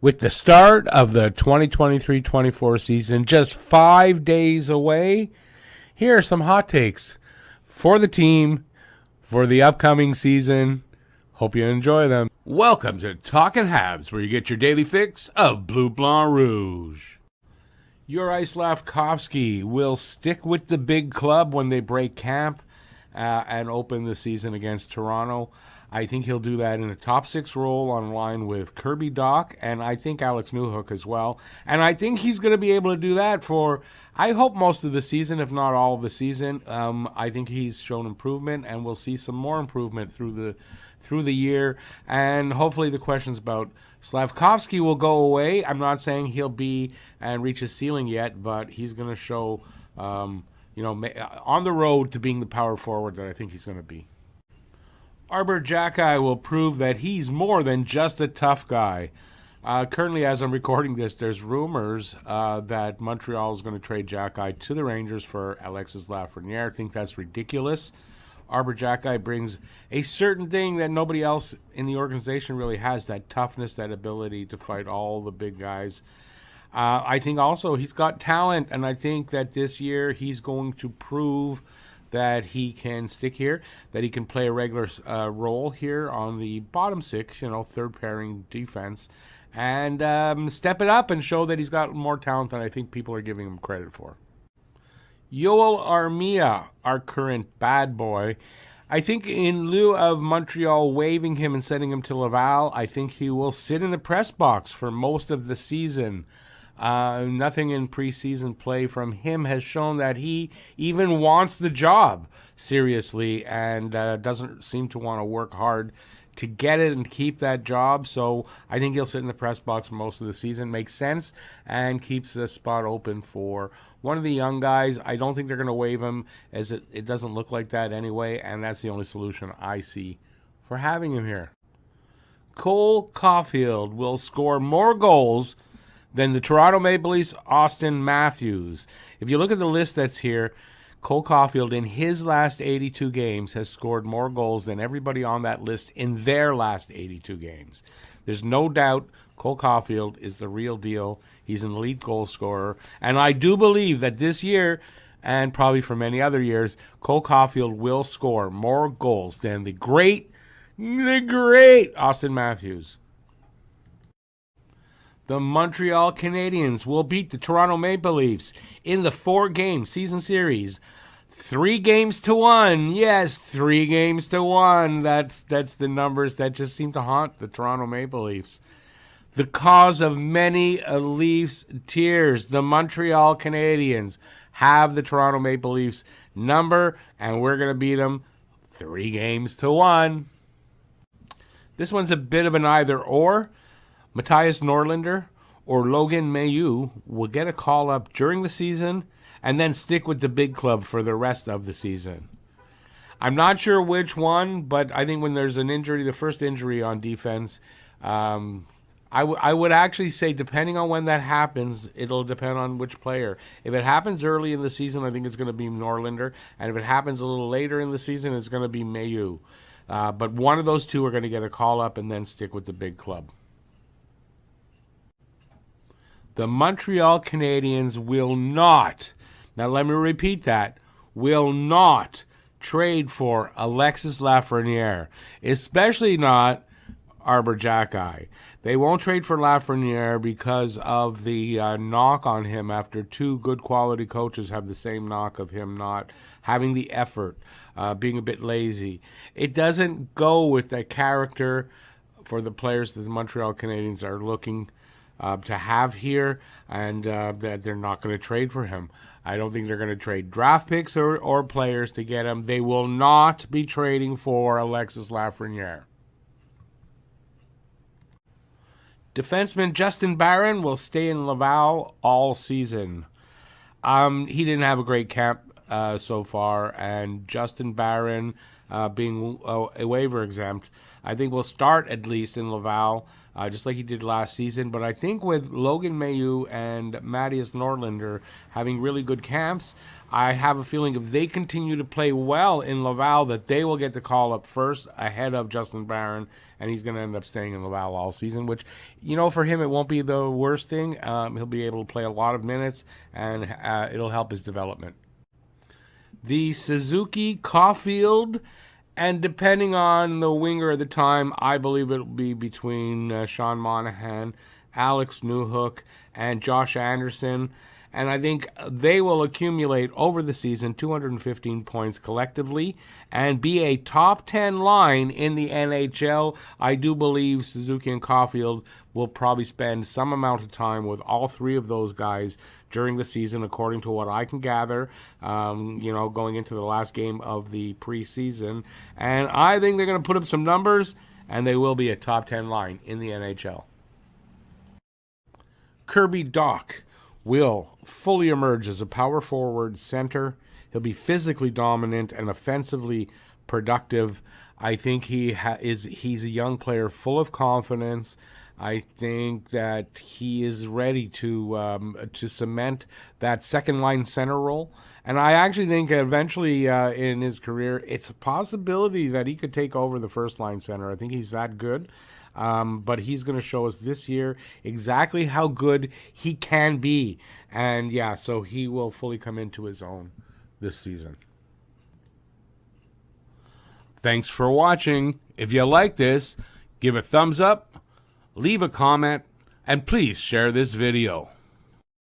With the start of the 2023-24 season just 5 days away, here are some hot takes for the team for the upcoming season. Hope you enjoy them. Welcome to Talkin' Habs, where you get your daily fix of Bleu Blanc Rouge. Alexis Lafreniere will stick with the big club when they break camp and open the season against Toronto. I think he'll do that in a top six role on line with Kirby Dach, and I think Alex Newhook as well. And I think he's going to be able to do that for, I hope, most of the season, if not all of the season. I think he's shown improvement, and we'll see some more improvement through the year. And hopefully the questions about Slavkovsky will go away. I'm not saying he'll be and reach his ceiling yet, but he's going to show, on the road to being the power forward that I think he's going to be. Jacky will prove that he's more than just a tough guy. Currently, as I'm recording this, there's rumors that Montreal is going to trade Jacky to the Rangers for Alexis Lafreniere. I think that's ridiculous. Jacky brings a certain thing that nobody else in the organization really has, that toughness, that ability to fight all the big guys. I think also he's got talent, and I think that this year he's going to prove that he can stick here, that he can play a regular role here on the bottom six, third pairing defense, and step it up and show that he's got more talent than I think people are giving him credit for. Armia, our current bad boy, I think in lieu of Montreal waiving him and sending him to Laval, I think he will sit in the press box for most of the season. Nothing in preseason play from him has shown that he even wants the job seriously and doesn't seem to want to work hard to get it and keep that job. So I think he'll sit in the press box for most of the season. Makes sense and keeps the spot open for one of the young guys. I don't think they're going to waive him, as it doesn't look like that anyway, and that's the only solution I see for having him here. Cole Coffield will score more goals than the Toronto Maple Leafs' Austin Matthews. If you look at the list that's here, Cole Coffield in his last 82 games has scored more goals than everybody on that list in their last 82 games. There's no doubt Cole Coffield is the real deal. He's an elite goal scorer. And I do believe that this year, and probably for many other years, Cole Coffield will score more goals than the great Austin Matthews. The Montreal Canadiens will beat the Toronto Maple Leafs in the 4-game season series. 3-1. Yes, 3-1. That's the numbers that just seem to haunt the Toronto Maple Leafs. The cause of many Leafs tears. The Montreal Canadiens have the Toronto Maple Leafs number, and we're going to beat them 3-1. This one's a bit of an either-or. Matthias Norlinder or Logan Mailloux will get a call-up during the season and then stick with the big club for the rest of the season. I'm not sure which one, but I think when there's an injury, the first injury on defense, I would actually say, depending on when that happens, it'll depend on which player. If it happens early in the season, I think it's going to be Norlinder, and if it happens a little later in the season, it's going to be Mailloux. But one of those two are going to get a call-up and then stick with the big club. The Montreal Canadiens will not, now let me repeat that, will not trade for Alexis Lafreniere, especially not Jacky. They won't trade for Lafreniere because of the knock on him after two good quality coaches have the same knock of him not having the effort, being a bit lazy. It doesn't go with the character for the players that the Montreal Canadiens are looking to have here, and that they're not going to trade for him. I don't think they're going to trade draft picks or players to get him. They will not be trading for Alexis Lafreniere. Defenseman Justin Barron will stay in Laval all season. He didn't have a great camp so far, and Justin Barron being a waiver exempt. I think we'll start at least in Laval, just like he did last season. But I think with Logan Mailloux and Matthias Norlinder having really good camps, I have a feeling if they continue to play well in Laval, that they will get the call up first ahead of Justin Barron, and he's going to end up staying in Laval all season, which, for him, it won't be the worst thing. He'll be able to play a lot of minutes, and it'll help his development. The Suzuki Coffield, and depending on the winger at the time, I believe it'll be between Sean Monahan, Alex Newhook, and Josh Anderson. And I think they will accumulate over the season 215 points collectively and be a top 10 line in the NHL. I do believe Suzuki and Coffield will probably spend some amount of time with all three of those guys during the season, according to what I can gather, going into the last game of the preseason. And I think they're going to put up some numbers, and they will be a top 10 line in the NHL. Kirby Dach will fully emerge as a power forward center. He'll be physically dominant and offensively productive. I think he's a young player full of confidence. I think that he is ready to cement that second line center role. And I actually think eventually in his career, it's a possibility that he could take over the first line center. I think he's that good. But he's going to show us this year exactly how good he can be. And so he will fully come into his own this season. Thanks for watching. If you like this, give a thumbs up, leave a comment, and please share this video.